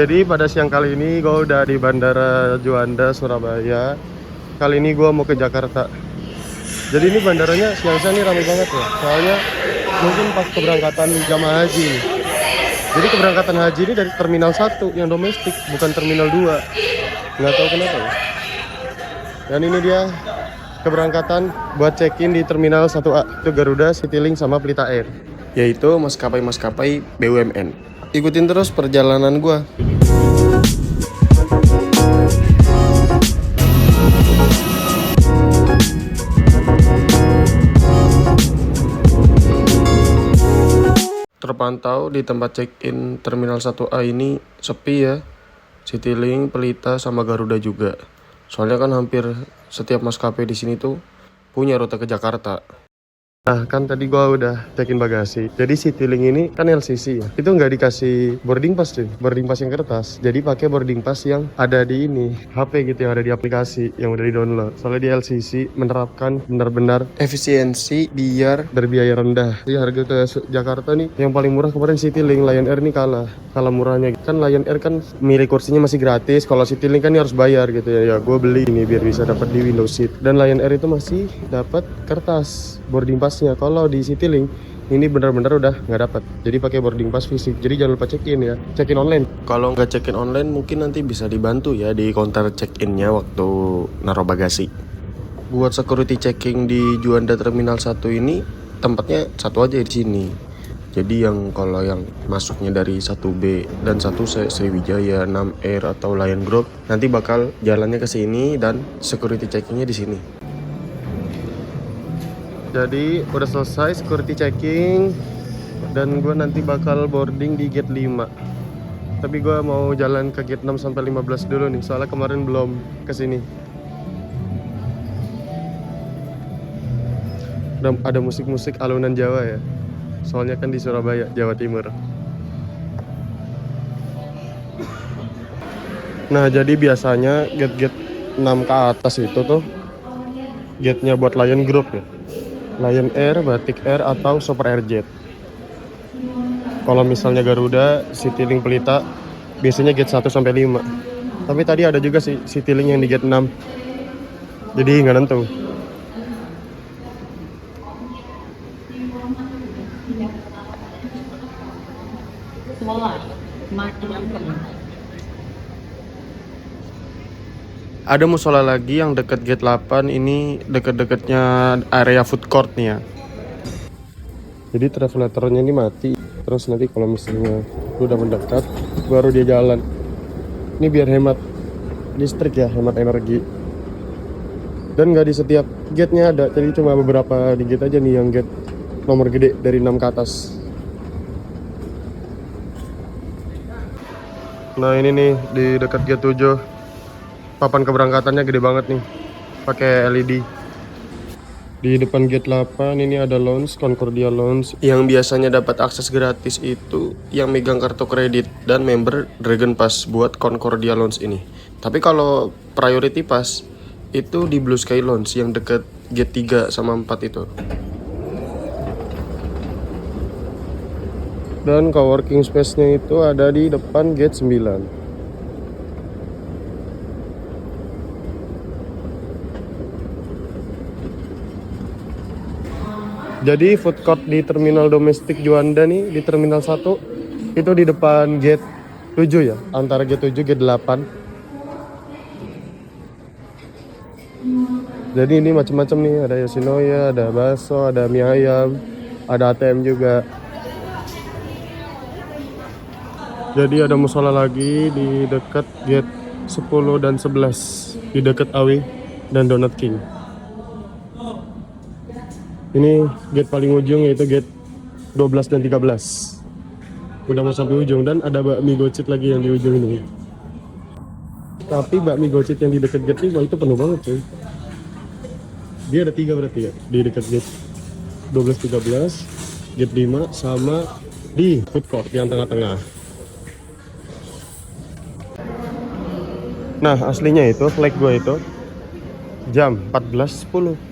Jadi pada siang kali ini gue udah di Bandara Juanda, Surabaya. Kali ini gue mau ke Jakarta. Jadi ini bandaranya siang-siang ini ramai banget ya. Soalnya mungkin pas keberangkatan jamaah haji nih. Jadi keberangkatan haji ini dari Terminal 1 yang domestik, bukan Terminal 2. Nggak tahu kenapa ya. Dan ini dia keberangkatan buat check-in di Terminal 1A. Itu Garuda, Citylink, sama Pelita Air. Yaitu maskapai-maskapai BUMN. Ikutin terus perjalanan gue. Terpantau di tempat check-in Terminal 1A ini sepi ya. Citylink, Pelita, sama Garuda juga. Soalnya kan hampir setiap maskapai di sini tuh punya rute ke Jakarta. Nah kan tadi gua udah check-in bagasi. Jadi Citylink ini kan LCC ya. Itu nggak dikasih boarding pass cuy. Boarding pass yang kertas. Jadi pakai boarding pass yang ada di ini HP gitu, yang ada di aplikasi yang udah di download. Soalnya di LCC menerapkan benar-benar efisiensi biar berbiaya rendah. Jadi harga ke Jakarta nih yang paling murah kemarin Citylink. Lion Air nih kalah murahnya. Kan Lion Air kan milih kursinya masih gratis. Kalau Citylink kan harus bayar gitu ya. Ya gue beli ini biar bisa dapat di window seat. Dan Lion Air itu masih dapat kertas boarding passnya. Kalau di Citylink ini benar-benar udah nggak dapat. Jadi pakai boarding pass fisik. Jadi jangan lupa check-in ya. Check-in online. Kalau nggak check-in online mungkin nanti bisa dibantu ya di counter check-innya waktu naruh bagasi. Buat security checking di Juanda Terminal 1 ini tempatnya satu aja di sini. Jadi kalau yang masuknya dari 1B dan 1C Sriwijaya, 6 Air atau Lion Group nanti bakal jalannya ke sini dan security checkingnya di sini. Jadi udah selesai security checking dan gue nanti bakal boarding di gate 5. Tapi gue mau jalan ke gate 6 sampai 15 dulu nih, soalnya kemarin belum kesini. Ada musik-musik alunan Jawa ya. Soalnya kan di Surabaya, Jawa Timur. Nah jadi biasanya gate-gate 6 ke atas itu tuh gate-nya buat Lion Group ya. Lion Air, Batik Air, atau Super Airjet. Kalau misalnya Garuda, Citylink, Pelita, biasanya gate 1 sampai 5. Tapi tadi ada juga sih Citylink yang di gate 6. Jadi nggak nentu. Ada musola lagi yang dekat gate 8, ini deket-deketnya area food court nih ya. Jadi travelatornya ini mati. Terus nanti kalau misalnya udah mendekat baru dia jalan. Ini biar hemat listrik ya, hemat energi. Dan nggak di setiap gate-nya ada. Jadi cuma beberapa di gate aja nih yang gate nomor gede dari 6 ke atas. Nah ini nih di dekat gate 7. Papan keberangkatannya gede banget nih, pakai LED. Di depan gate 8 ini ada lounge, Concordia Lounge. Yang biasanya dapat akses gratis itu yang megang kartu kredit dan member Dragon Pass buat Concordia Lounge ini. Tapi kalau priority pass itu di Blue Sky Lounge yang deket gate 3 sama 4 itu. Dan coworking space-nya itu ada di depan gate 9. Jadi food court di terminal domestik Juanda nih, di terminal 1 itu di depan gate 7 ya, antara gate 7 gate 8. Jadi ini macam-macam nih, ada Yoshinoya, ada bakso, ada mie ayam, ada ATM juga. Jadi ada musola lagi di dekat gate 10 dan 11, di dekat Awi dan Donut King. Ini gate paling ujung yaitu gate 12 dan 13. Udah mau sampai ujung dan ada bakmi gocit lagi yang di ujung ini. Tapi bakmi gocit yang di dekat gate 5 itu penuh banget cuy. Dia ada 3 berarti ya. Di dekat gate 12 13, gate 5 sama di food court yang tengah-tengah. Nah aslinya itu flag gue itu jam 14.10.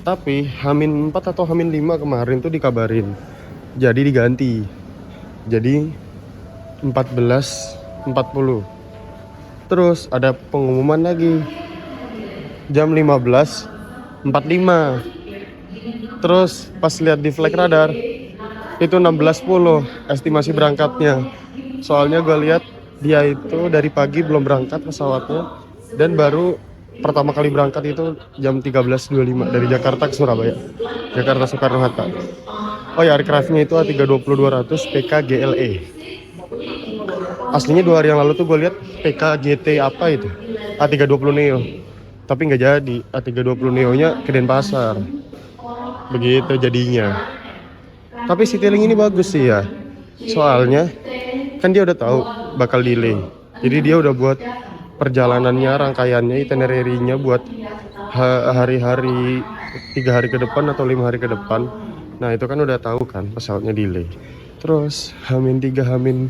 Tapi H-4 atau H-5 kemarin tuh dikabarin. Jadi diganti. Jadi 14.40. Terus ada pengumuman lagi jam 15.45. Terus pas lihat di flight radar itu 16.10 estimasi berangkatnya. Soalnya gue lihat dia itu dari pagi belum berangkat pesawatnya, dan baru pertama kali berangkat itu jam 13.25 dari Jakarta ke Surabaya, Jakarta Soekarno-Hatta. Oh ya, aircraftnya itu A320-200 PKGLE. Aslinya 2 hari yang lalu tuh gue lihat PKGT apa itu, A320 Neo, tapi nggak jadi. A320 Neo nya ke Denpasar, begitu jadinya. Tapi Citylink ini bagus sih ya, soalnya kan dia udah tahu bakal delay, jadi dia udah buat perjalanannya, rangkaiannya, itinerary-nya buat hari-hari, 3 hari ke depan atau 5 hari ke depan. Nah itu kan udah tahu kan pesawatnya delay. Terus Hamin 3, Hamin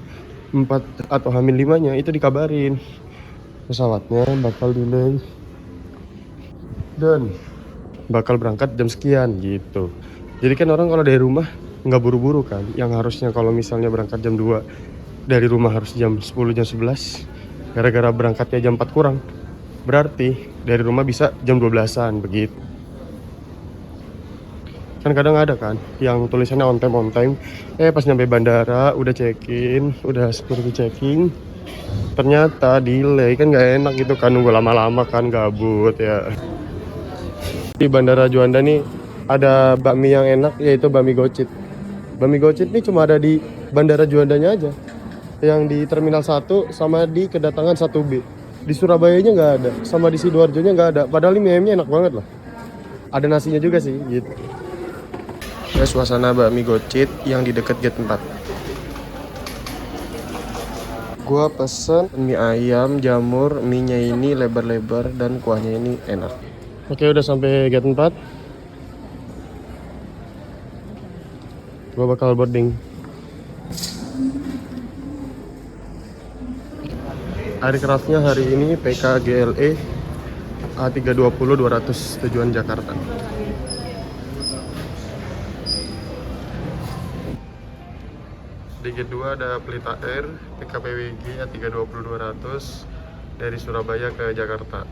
4 atau Hamin 5 nya itu dikabarin pesawatnya bakal delay dan bakal berangkat jam sekian gitu. Jadi kan orang kalau dari rumah nggak buru-buru kan, yang harusnya kalau misalnya berangkat jam 2 dari rumah harus jam 10, jam 11, gara-gara berangkatnya jam 4 kurang, berarti dari rumah bisa jam 12-an begitu. Kan kadang ada kan yang tulisannya on time, pas nyampe bandara udah check-in, udah security checking, ternyata delay. Kan nggak enak gitu kan, nunggu lama-lama kan, gabut ya. Di Bandara Juanda nih ada bakmi yang enak, yaitu bakmi Gocit. Bakmi Gocit nih cuma ada di Bandara Juandanya aja, yang di Terminal 1 sama di Kedatangan 1B. Di Surabayanya nggak ada, sama di Sidoarjonya nggak ada. Padahal ini mie-nya enak banget lah. Ada nasinya juga sih gitu. Ya, suasana bakmi Gocit yang di dekat gate 4. Gua pesen mie ayam, jamur, mie-nya ini lebar-lebar dan kuahnya ini enak. Oke, udah sampai gate 4. Gua bakal boarding. Aircraftnya hari ini PKGLE A320-200 tujuan Jakarta. Di gate 2 ada Pelita Air PKPWG A320-200 dari Surabaya ke Jakarta.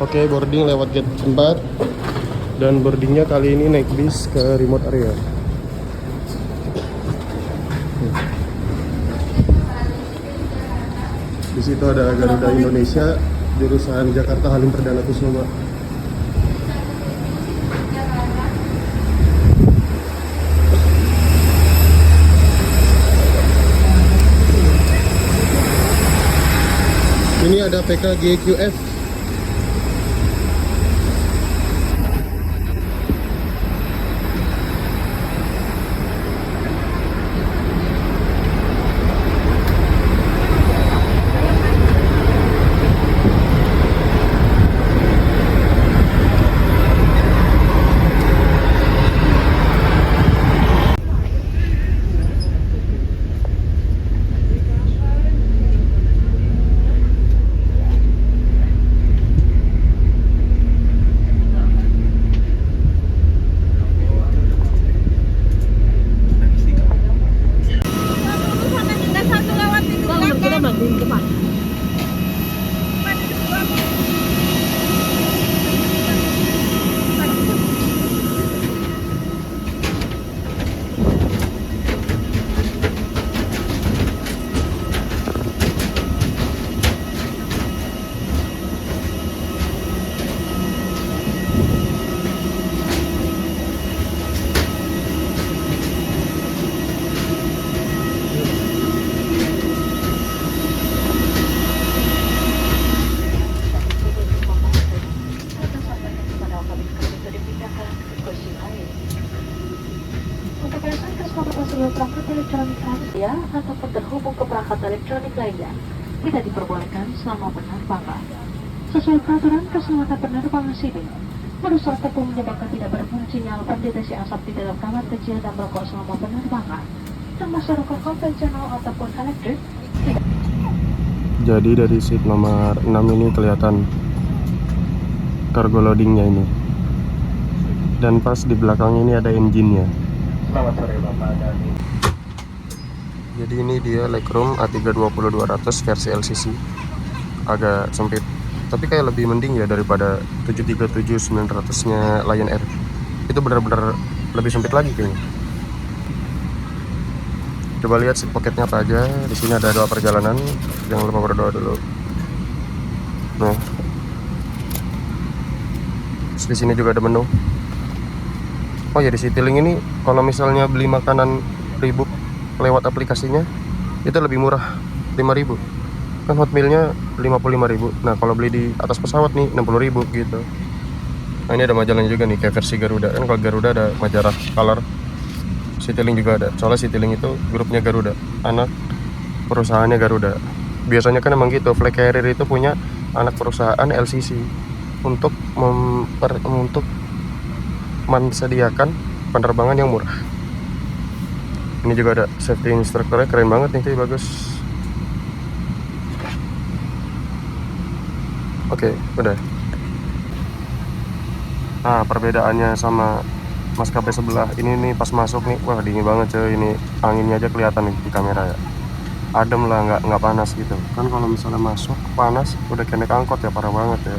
Oke, boarding lewat gate 4. Dan boardingnya kali ini naik bis ke remote area. Di situ ada Garuda Indonesia jurusan Jakarta Halim Perdana Kusuma. Ini ada PKGQF. kedua perangkat elektronik ya ataupun terhubung ke perangkat elektronik lainnya tidak diperbolehkan selama penerbangan. Sesuai peraturan keselamatan penerbangan sipil, merusak tepung menyebabkan tidak berfungsinya alat deteksi asap di dalam kamar kecil dan merokok selama penerbangan, termasuk rokok konvensional ataupun elektrik. Jadi dari seat nomor 6 ini kelihatan cargo loadingnya ini. Dan pas di belakang ini ada engine-nya. Selamat sore Bapak Dhani. Jadi ini dia legroom A320-200 versi LCC. Agak sempit. Tapi kayak lebih mending ya daripada 737-900-nya Lion Air. Itu benar-benar lebih sempit lagi kayaknya. Coba lihat seat pocketnya apa aja. Di sini ada 2 perjalanan. Jangan lupa berdoa dulu. Nah, di sini juga ada menu. Oh ya, di Citylink ini kalau misalnya beli makanan rebook lewat aplikasinya itu lebih murah, 5.000. Kan hot mealnya 55.000. Nah kalau beli di atas pesawat nih 60.000 gitu. Nah ini ada majalahnya juga nih kayak versi Garuda. Kan kalau Garuda ada majalah color, Citylink juga ada. Soalnya Citylink itu grupnya Garuda, anak perusahaannya Garuda. Biasanya kan emang gitu, flag carrier itu punya anak perusahaan LCC untuk mensediakan penerbangan yang murah. Ini juga ada safety instructornya, keren banget nih, bagus. Oke, udah. Nah, perbedaannya sama maskapai sebelah ini nih pas masuk nih, wah dingin banget cuy. Ini anginnya aja kelihatan nih di kamera ya. Adem lah, nggak panas gitu. Kan kalau misalnya masuk panas, udah kayak naik angkot ya, parah banget ya.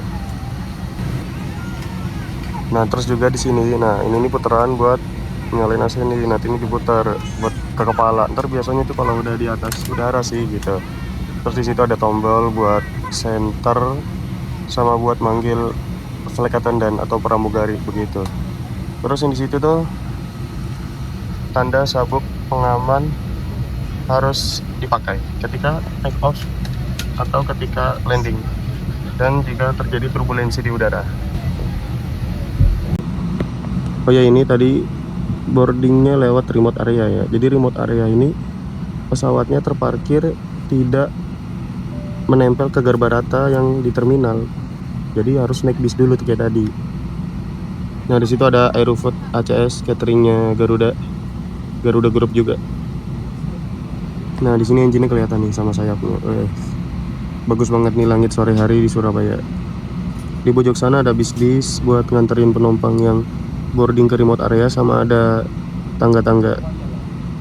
Nah terus juga di sini, nah ini putaran buat nyalain AC nih, nanti ini diputar buat ke kepala. Ntar biasanya itu kalau udah di atas udara sih gitu. Terus di situ ada tombol buat center sama buat manggil flight attendant atau pramugari begitu. Terus yang di situ tuh tanda sabuk pengaman harus dipakai ketika take off atau ketika landing dan jika terjadi turbulensi di udara. Oh ya, ini tadi boardingnya lewat remote area ya. Jadi remote area ini pesawatnya terparkir tidak menempel ke garbarata yang di terminal. Jadi harus naik bis dulu kayak tadi. Nah di situ ada Aerofood ACS cateringnya Garuda, Garuda Group juga. Nah di sini engine-nya kelihatan nih sama sayapnya. Bagus banget nih langit sore hari di Surabaya. Di pojok sana ada bis-bis buat nganterin penumpang yang boarding ke remote area, sama ada tangga-tangga.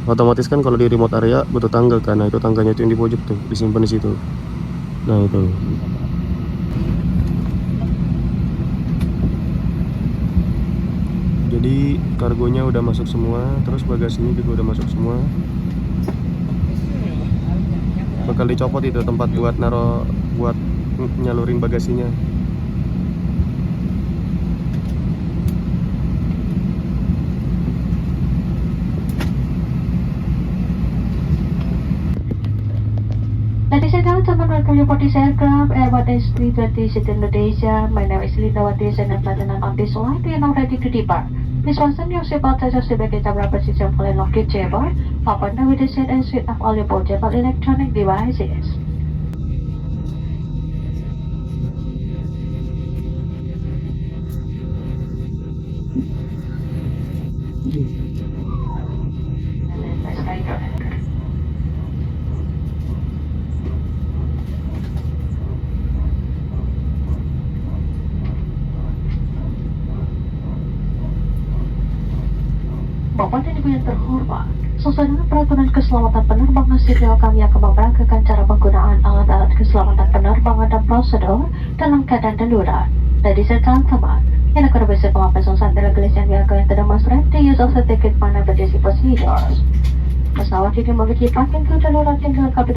Otomatis kan kalau di remote area butuh tangga kan. Nah itu tangganya itu yang di pojok tuh, disimpan di situ. Nah itu. Jadi kargonya udah masuk semua, terus bagasinya juga udah masuk semua. Bakal dicopot itu tempat buat buat nyalurin bagasinya. Ladies and gentlemen, welcome you for this aircraft, Airbus A320 City Indonesia. My name is Lindawati and I'm lieutenant on this line. We are now ready to depart. Please fasten your seatbelt tightly back in the position for locking chamber. Open the window seat and switch off all your portable electronic devices. Bapak dan Ibu yang terhormat, sesuai dengan peraturan keselamatan penerbangan sipil, kami akan memperagakan cara penggunaan alat-alat keselamatan penerbangan dan prosedur dalam keadaan darurat. Ladies and gentlemen, in accordance with Professional and Regulation, we are going to demonstrate the use of safety equipment and emergency procedures. Pesawat ini memiliki parking darurat yang dilengkapi.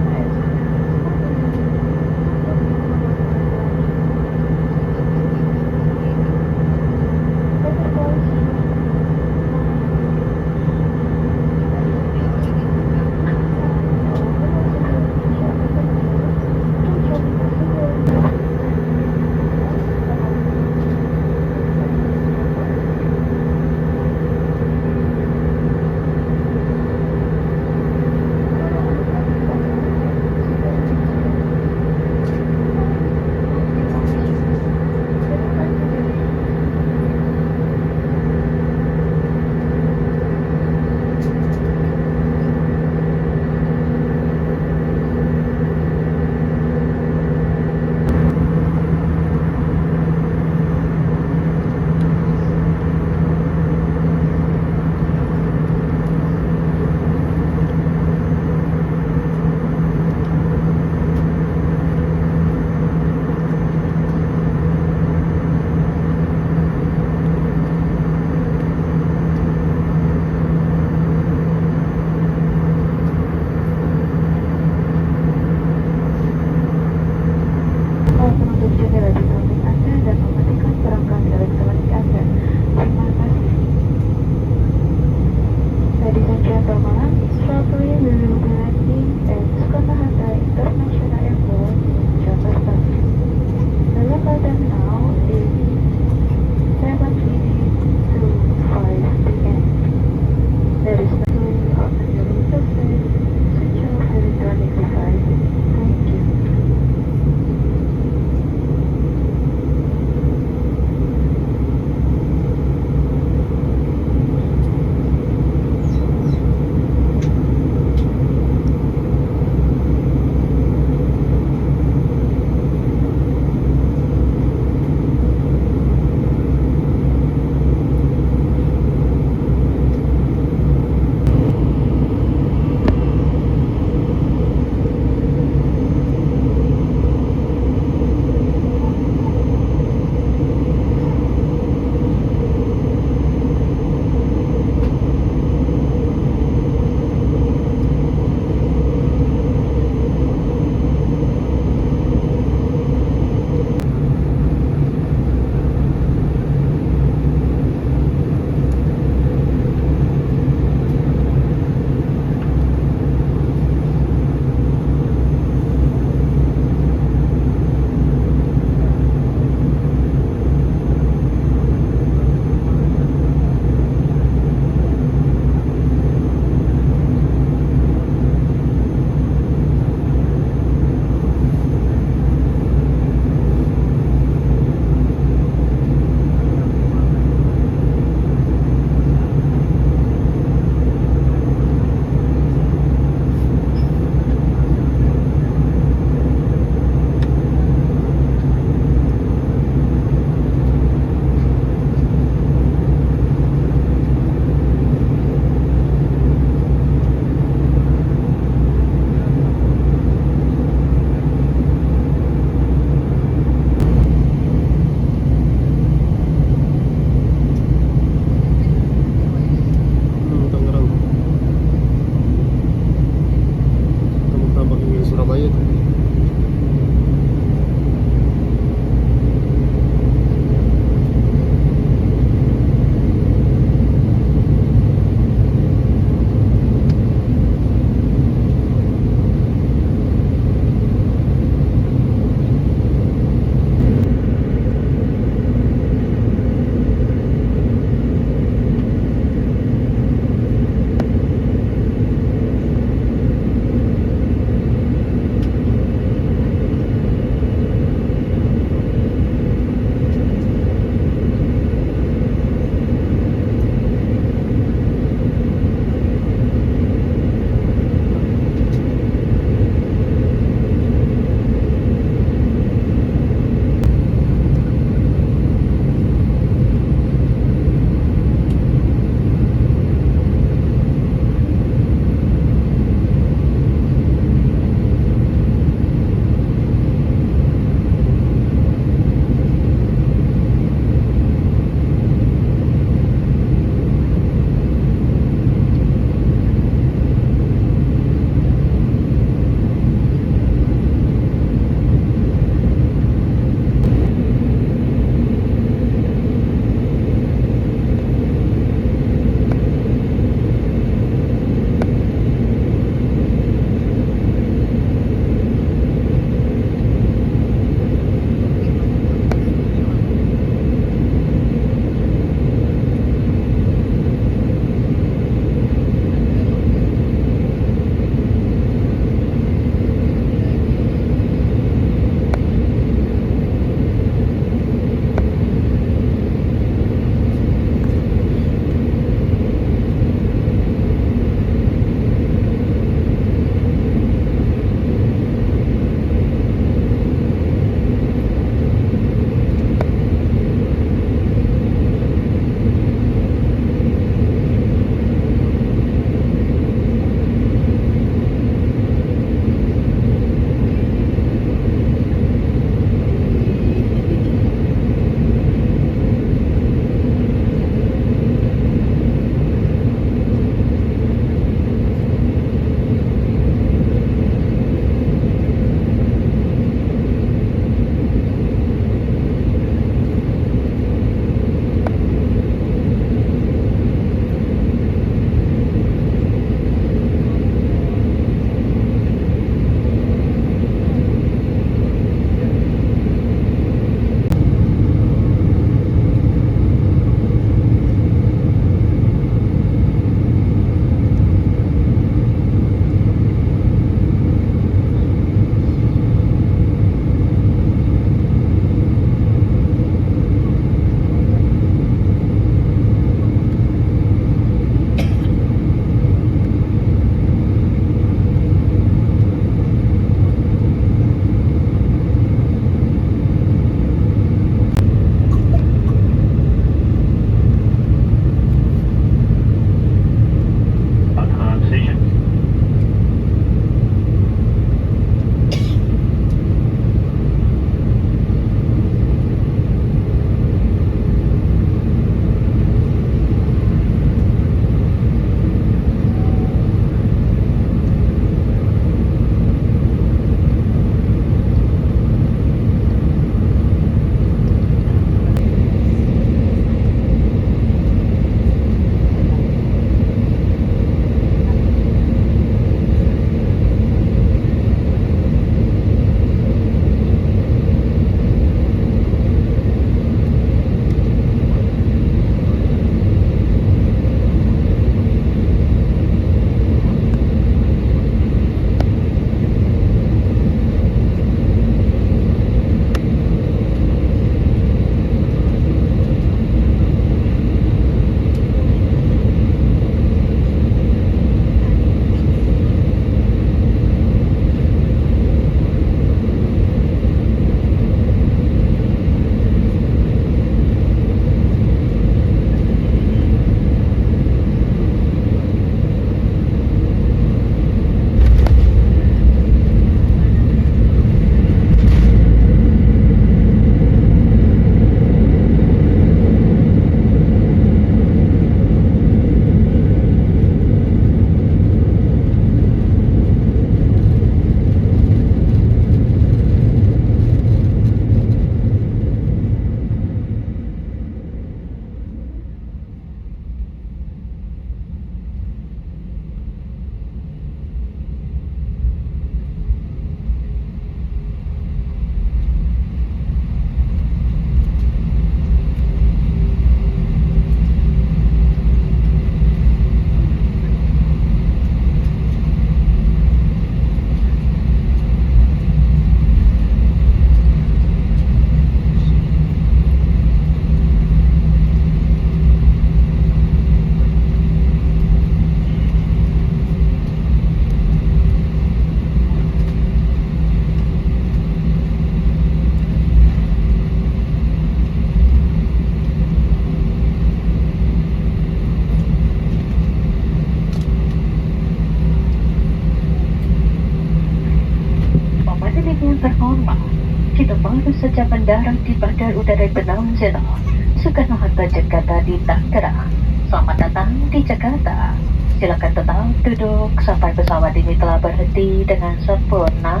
Kita baru saja mendarat di Bandar Udara Internasional Soekarno-Hatta Jakarta di Tangerang. Selamat datang di Jakarta. Silakan tetap duduk sampai pesawat ini telah berhenti dengan sempurna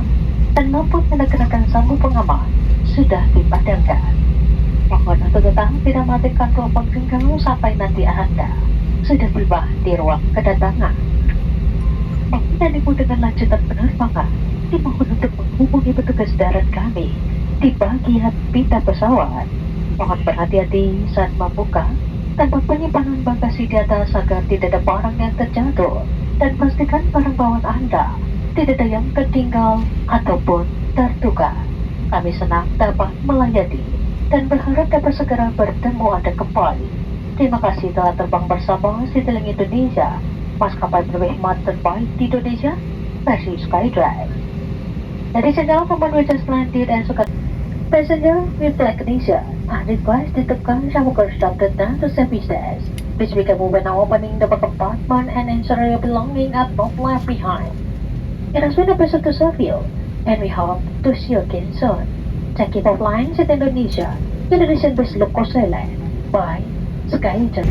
dan lampu tanda gerakan sambung pengaman sudah dipadamkan. Mohon untuk tetap tidak matikan telepon genggam sampai nanti Anda sudah tiba di ruang kedatangan. Apabila ibu dengan lanjutan penerbangan, dimohon untuk menghubungi petugas darat kami di bagian pita pesawat. Mohon berhati-hati saat membuka tempat penyimpanan bagasi di atas agar tidak ada barang yang terjatuh, dan pastikan barang bawaan Anda tidak ada yang tertinggal ataupun tertukar. Kami senang dapat melayani dan berharap dapat segera bertemu Anda kembali. Terima kasih telah terbang bersama Citylink Indonesia, maskapai berhemat terbaik di Indonesia, versi SkyDrive. Ladies and gentlemen, we just landed and suka passenger with flight condition. I request to come shower stop the down to safety stairs. Please be careful when opening the compartment and ensure your belongings are not left behind. It has been a pleasure to serve you, and we hope to see you again soon. Thank you for flying with Indonesia, Indonesian-based low cost airline by SkyAgent.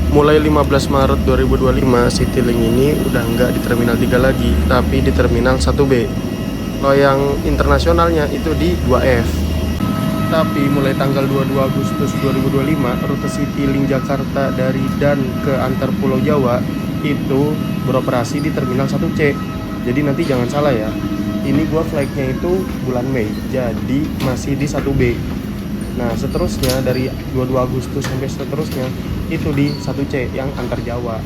Mulai 15 Maret 2025, Citylink ini udah nggak di Terminal 3 lagi, tapi di Terminal 1B. Kalau yang internasionalnya itu di 2F. Tapi mulai tanggal 22 Agustus 2025, rute Citylink Jakarta dari dan ke antar Pulau Jawa itu beroperasi di Terminal 1C. Jadi nanti jangan salah ya, ini gua flightnya itu bulan Mei, jadi masih di 1B. Nah seterusnya dari 22 Agustus sampai seterusnya itu di 1C yang antar Jawa.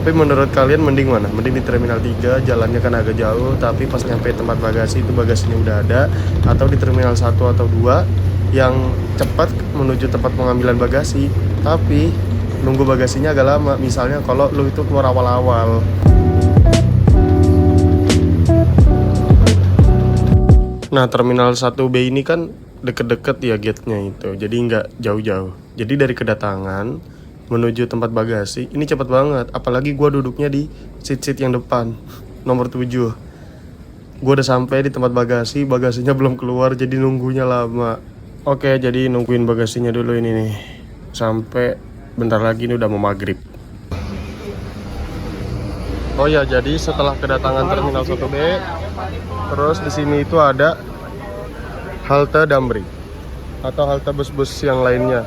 Tapi menurut kalian mending mana? Mending di Terminal 3, jalannya kan agak jauh, tapi pas nyampe tempat bagasi itu bagasinya udah ada, atau di Terminal 1 atau 2 yang cepat menuju tempat pengambilan bagasi, tapi nunggu bagasinya agak lama. Misalnya kalau lu itu keluar awal-awal. Nah, Terminal 1B ini kan deket-deket ya gate-nya itu, jadi nggak jauh-jauh. Jadi dari kedatangan menuju tempat bagasi ini cepet banget, apalagi gua duduknya di seat yang depan nomor 7. Gua udah sampai di tempat bagasi, bagasinya belum keluar, jadi nunggunya lama. Oke, jadi nungguin bagasinya dulu ini nih sampai bentar lagi, ini udah mau maghrib. Oh ya, jadi setelah kedatangan Terminal 1B, terus di sini itu ada halte Damri atau halte bus-bus yang lainnya,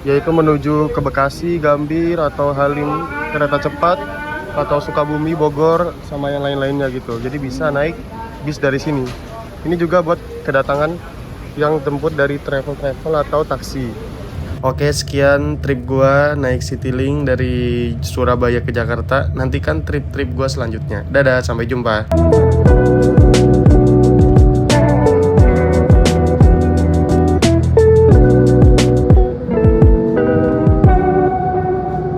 yaitu menuju ke Bekasi, Gambir, atau Halim kereta cepat, atau Sukabumi, Bogor, sama yang lain-lainnya gitu. Jadi bisa naik bis dari sini. Ini juga buat kedatangan yang jemput dari travel atau taksi. Oke, sekian trip gua naik Citylink dari Surabaya ke Jakarta. Nantikan trip-trip gua selanjutnya. Dadah, sampai jumpa.